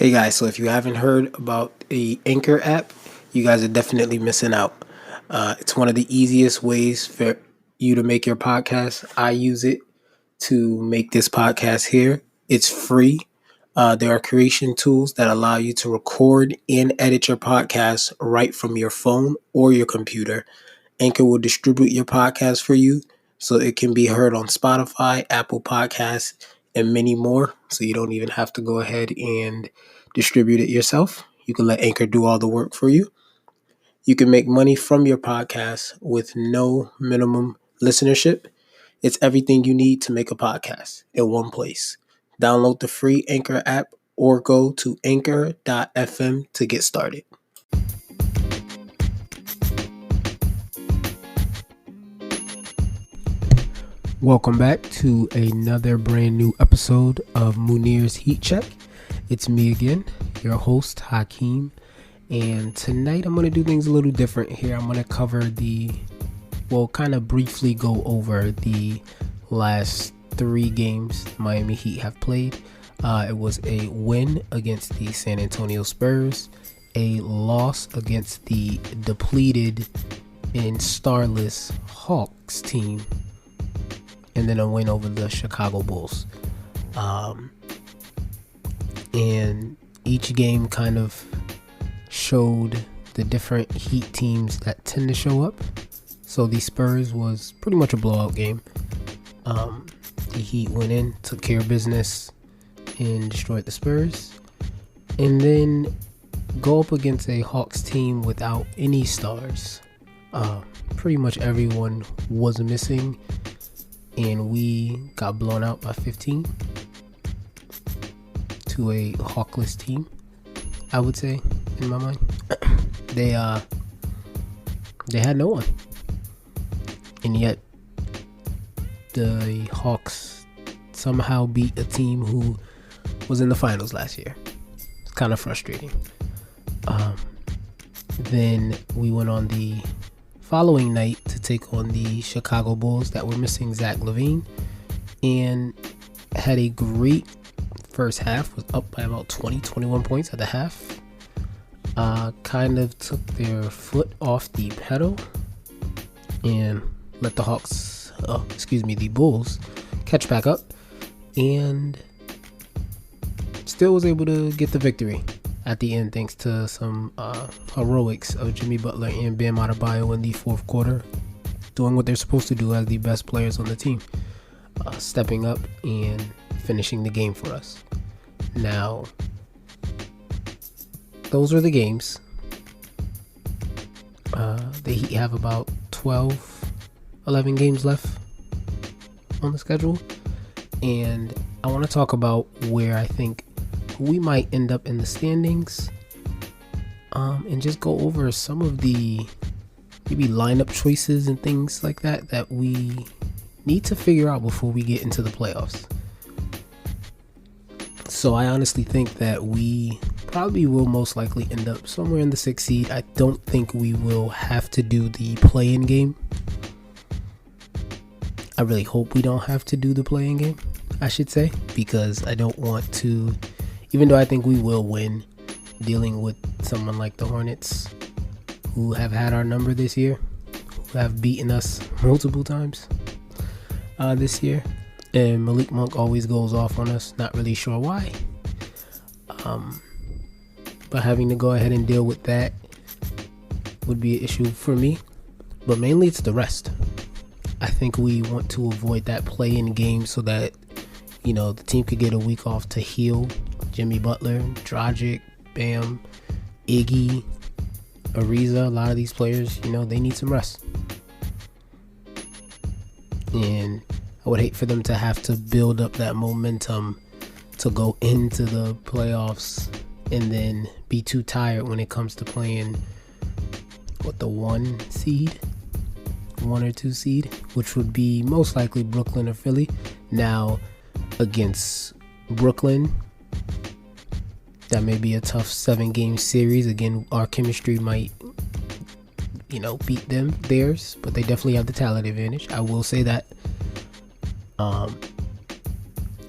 Hey guys, so if you haven't heard about the Anchor app, you guys are definitely missing out. It's one of the easiest ways for you to make your podcast. I use it to make this podcast here. It's free. There are creation tools that allow you to record and edit your podcast right from your phone or your computer. Anchor will distribute your podcast for you so it can be heard on Spotify, Apple Podcasts, and many more. So you don't even have to go ahead and distribute it yourself. You can let Anchor do all the work for you. You can make money from your podcast with no minimum listenership. It's everything you need to make a podcast in one place. Download the free Anchor app or go to anchor.fm to get started. Welcome back to another brand new episode of Munir's Heat Check. It's me again, your host, Hakeem. And tonight I'm going to do things a little different here. I'm going to cover kind of briefly go over the last 3 games Miami Heat have played. It was a win against the San Antonio Spurs, a loss against the depleted and starless Hawks team, and then a win over the Chicago Bulls. And each game kind of showed the different Heat teams that tend to show up. So the Spurs was pretty much a blowout game. The Heat went in, took care of business, and destroyed the Spurs. And then go up against a Hawks team without any stars. Pretty much everyone was missing, and we got blown out by 15 to a Hawkless team, I would say, in my mind. They had no one, and yet the Hawks somehow beat a team who was in the finals last year. It's kind of frustrating. Then we went on the following night to take on the Chicago Bulls that were missing Zach LaVine, and had a great first half. Was up by about 21 points at the half. Kind of took their foot off the pedal and let the Bulls catch back up, and still was able to get the victory at the end, thanks to some heroics of Jimmy Butler and Bam Adebayo in the fourth quarter, doing what they're supposed to do as the best players on the team, stepping up and finishing the game for us. Now, those are the games. The Heat have about 11 games left on the schedule, and I want to talk about where I think we might end up in the standings, and just go over some of the maybe lineup choices and things like that we need to figure out before we get into the playoffs. So I honestly think that we probably will most likely end up somewhere in the 6th seed. I don't think we will have to do the play-in game. I really hope we don't have to do the play-in game, I should say, because I don't want to, even though I think we will win, dealing with someone like the Hornets, who have had our number this year, who have beaten us multiple times this year. And Malik Monk always goes off on us, not really sure why. But having to go ahead and deal with that would be an issue for me. But mainly it's the rest. I think we want to avoid that play-in game so that, the team could get a week off to heal. Jimmy Butler, Dragic, Bam, Iggy, Ariza, a lot of these players, they need some rest. And I would hate for them to have to build up that momentum to go into the playoffs and then be too tired when it comes to playing the 1 or 2 seed, which would be most likely Brooklyn or Philly. Now, against Brooklyn, that may be a tough 7-game series. Again, our chemistry might, beat theirs, but they definitely have the talent advantage. I will say that.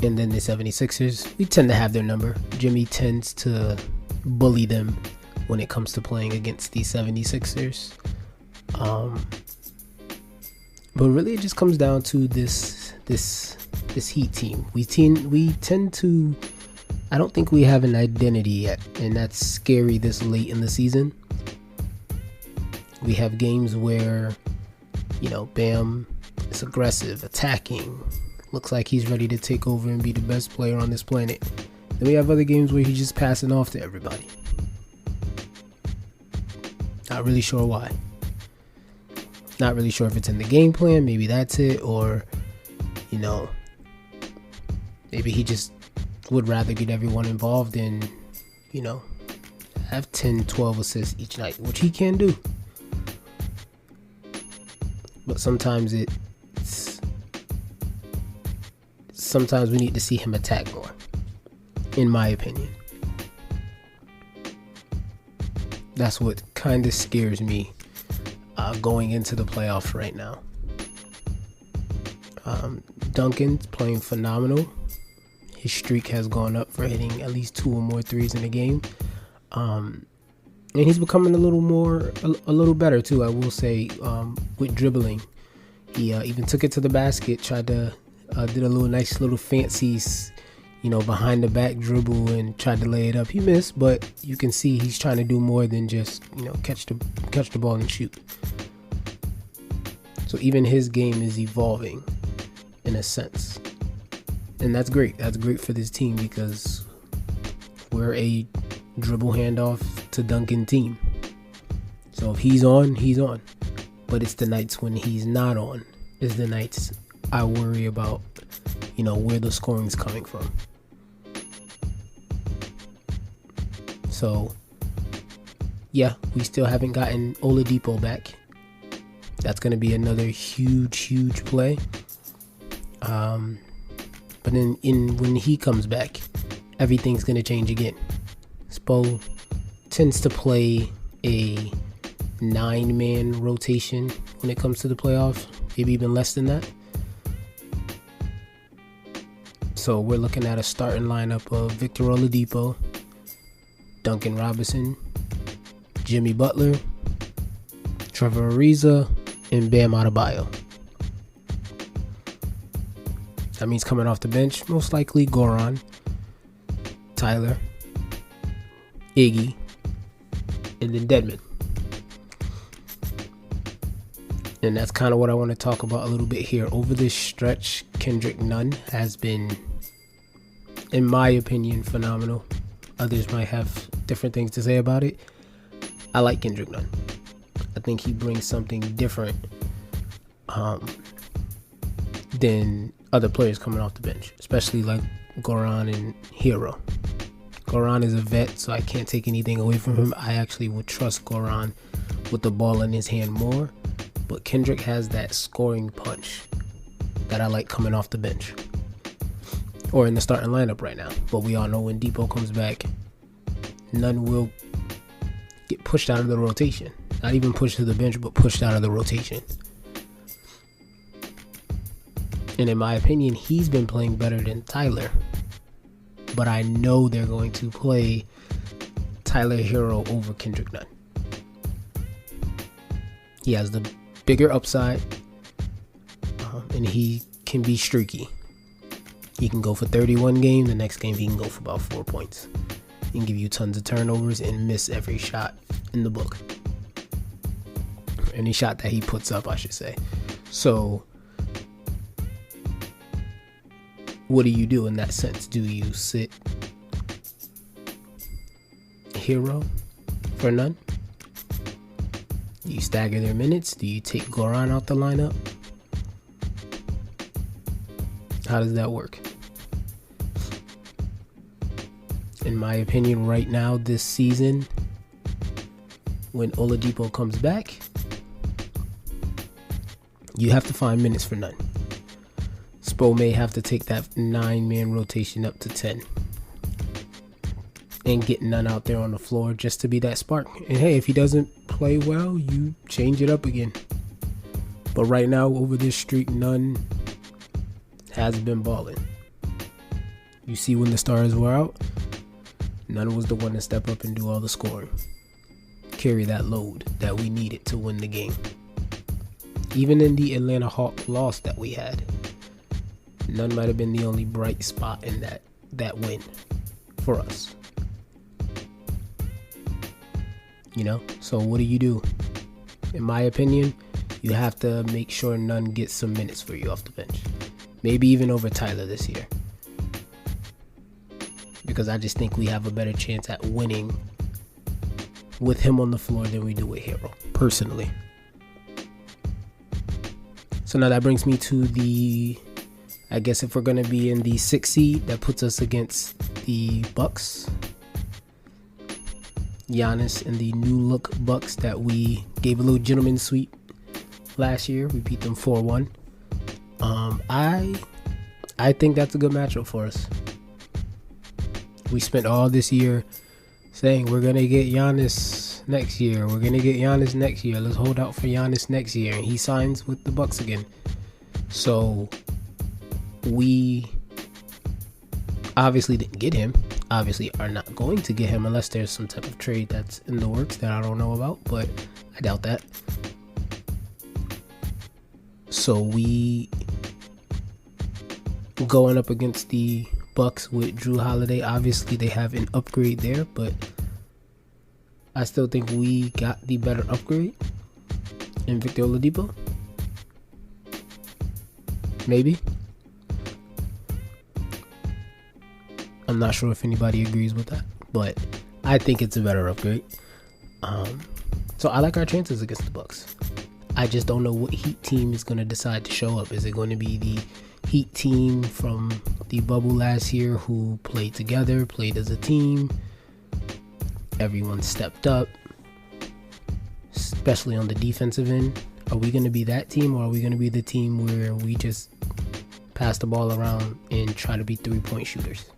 And then the 76ers, we tend to have their number. Jimmy tends to bully them when it comes to playing against the 76ers. But really it just comes down to this Heat team. We tend to, I don't think we have an identity yet, and that's scary this late in the season. We have games where, Bam is aggressive, attacking, looks like he's ready to take over and be the best player on this planet. Then we have other games where he's just passing off to everybody. Not really sure why. Not really sure if it's in the game plan. Maybe that's it. Or, maybe he just would rather get everyone involved and, have 10, 12 assists each night, which he can do. But sometimes we need to see him attack more, in my opinion. That's what kind of scares me going into the playoffs right now. Duncan's playing phenomenal. His streak has gone up for hitting at least 2 or more threes in a game. And he's becoming a little better too, I will say, with dribbling. He even took it to the basket, tried to did a nice little fancy, behind the back dribble and tried to lay it up. He missed, but you can see he's trying to do more than just, catch the ball and shoot. So even his game is evolving in a sense. And that's great. That's great for this team because we're a dribble handoff to Duncan team. So if he's on, he's on. But it's the nights when he's not on is the nights I worry about, where the scoring's coming from. So, yeah, we still haven't gotten Dipo back. That's going to be another huge play. But when he comes back, everything's going to change again. Spo tends to play a 9-man rotation when it comes to the playoffs, maybe even less than that. So we're looking at a starting lineup of Victor Oladipo, Duncan Robinson, Jimmy Butler, Trevor Ariza, and Bam Adebayo. That means coming off the bench, most likely Goran, Tyler, Iggy, and then Dedmon. And that's kind of what I want to talk about a little bit here. Over this stretch, Kendrick Nunn has been, in my opinion, phenomenal. Others might have different things to say about it. I like Kendrick Nunn. I think he brings something different than other players coming off the bench, especially like Goran and Herro. Goran is a vet, so I can't take anything away from him. I actually would trust Goran with the ball in his hand more. But Kendrick has that scoring punch that I like coming off the bench or in the starting lineup right now. But we all know when Dipo comes back, Nunn will get pushed out of the rotation. Not even pushed to the bench, but pushed out of the rotation. And in my opinion, he's been playing better than Tyler. But I know they're going to play Tyler Herro over Kendrick Nunn. He has the bigger upside, and he can be streaky. He can go for 31 games. The next game he can go for about 4 points. He can give you tons of turnovers and miss every shot in the book. Any shot that he puts up, I should say. So what do you do in that sense? Do you sit Herro for Nunn? Do you stagger their minutes? Do you take Goran out the lineup? How does that work? In my opinion, right now, this season, when Oladipo comes back, you have to find minutes for Nunn. Spo may have to take that 9-man rotation up to 10 and get Nunn out there on the floor just to be that spark. And hey, if he doesn't play well, you change it up again. But right now, over this streak, Nunn has been balling. You see, when the stars were out, Nunn was the one to step up and do all the scoring, carry that load that we needed to win the game. Even in the Atlanta Hawk loss that we had, Nunn might have been the only bright spot in that win for us. So what do? In my opinion, you have to make sure Nunn gets some minutes for you off the bench. Maybe even over Tyler this year. Because I just think we have a better chance at winning with him on the floor than we do with Herro, personally. So now that brings me to I guess if we're going to be in the 6th seed, that puts us against the Bucks. Giannis and the new look Bucks that we gave a little gentleman sweep last year. We beat them 4-1. I think that's a good matchup for us. We spent all this year saying we're going to get Giannis next year. We're going to get Giannis next year. Let's hold out for Giannis next year. And he signs with the Bucks again. So we obviously didn't get him. Obviously are not going to get him unless there's some type of trade that's in the works that I don't know about, but I doubt that. So we going up against the Bucks with Jrue Holiday. Obviously they have an upgrade there, but I still think we got the better upgrade in Victor Oladipo. Maybe. I'm not sure if anybody agrees with that, but I think it's a better upgrade. So I like our chances against the Bucks. I just don't know what Heat team is going to decide to show up. Is it going to be the Heat team from the bubble last year who played together, played as a team? Everyone stepped up, especially on the defensive end. Are we going to be that team, or are we going to be the team where we just pass the ball around and try to be 3-point shooters?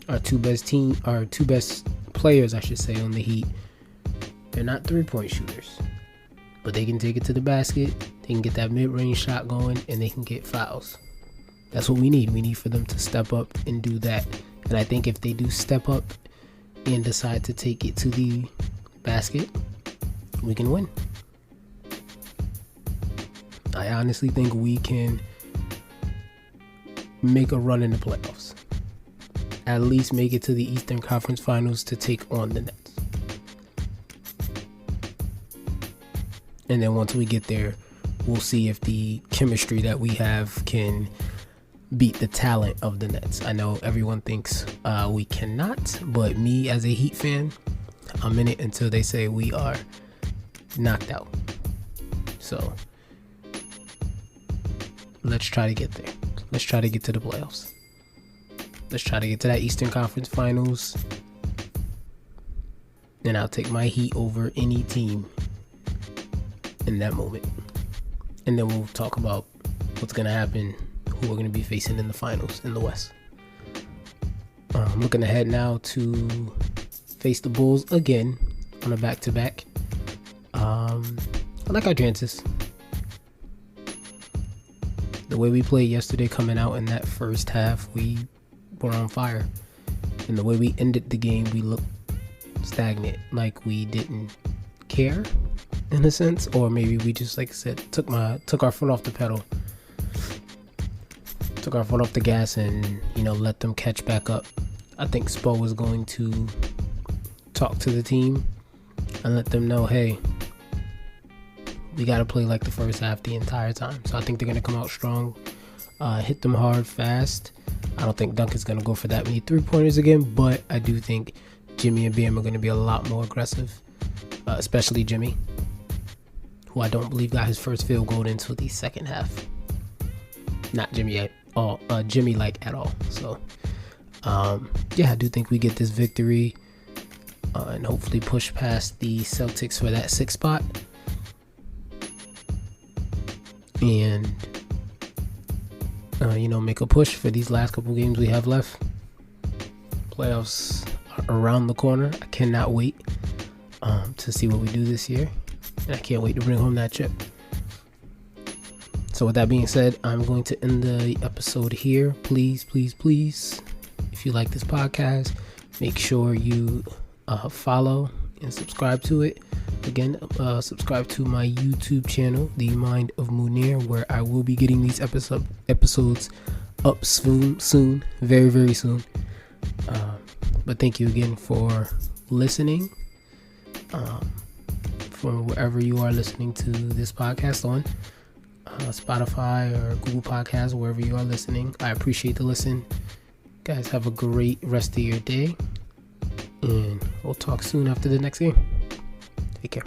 Our two best players, I should say, on the Heat, they're not 3-point shooters, but they can take it to the basket, they can get that mid-range shot going, and they can get fouls. That's what we need. We need for them to step up and do that. And I think if they do step up and decide to take it to the basket, we can win. I honestly think we can make a run in the playoffs. At least make it to the Eastern Conference Finals to take on the Nets. And then once we get there, we'll see if the chemistry that we have can beat the talent of the Nets. I know everyone thinks we cannot, but me as a Heat fan, I'm in it until they say we are knocked out. So let's try to get there. Let's try to get to the playoffs. Let's try to get to that Eastern Conference Finals. And I'll take my Heat over any team in that moment. And then we'll talk about what's going to happen, who we're going to be facing in the finals in the West. I'm looking ahead now to face the Bulls again on a back-to-back. I like our chances. The way we played yesterday, coming out in that first half, we were on fire. And the way we ended the game, we looked stagnant, like we didn't care in a sense, or maybe we just, like I said, took our foot off the pedal, took our foot off the gas, and let them catch back up. I think Spo was going to talk to the team and let them know, hey, we got to play like the first half the entire time. So I think they're going to come out strong, hit them hard, fast. I don't think Duncan's going to go for that many 3-pointers again, but I do think Jimmy and Bam are going to be a lot more aggressive, especially Jimmy, who I don't believe got his first field goal until the second half. Not Jimmy at all, Jimmy at all. So, I do think we get this victory and hopefully push past the Celtics for that 6th spot. And make a push for these last couple games we have left. Playoffs are around the corner. I cannot wait to see what we do this year, and I can't wait to bring home that chip. So with that being said, I'm going to end the episode here. Please, if you like this podcast, make sure you follow and subscribe to it. Again, subscribe to my YouTube channel, The Mind of Munir, where I will be getting these episodes up soon, very, very soon. But thank you again for listening. From wherever you are listening to this podcast on, Spotify or Google Podcasts, wherever you are listening. I appreciate the listen. Guys, have a great rest of your day, and we'll talk soon after the next game. Take care.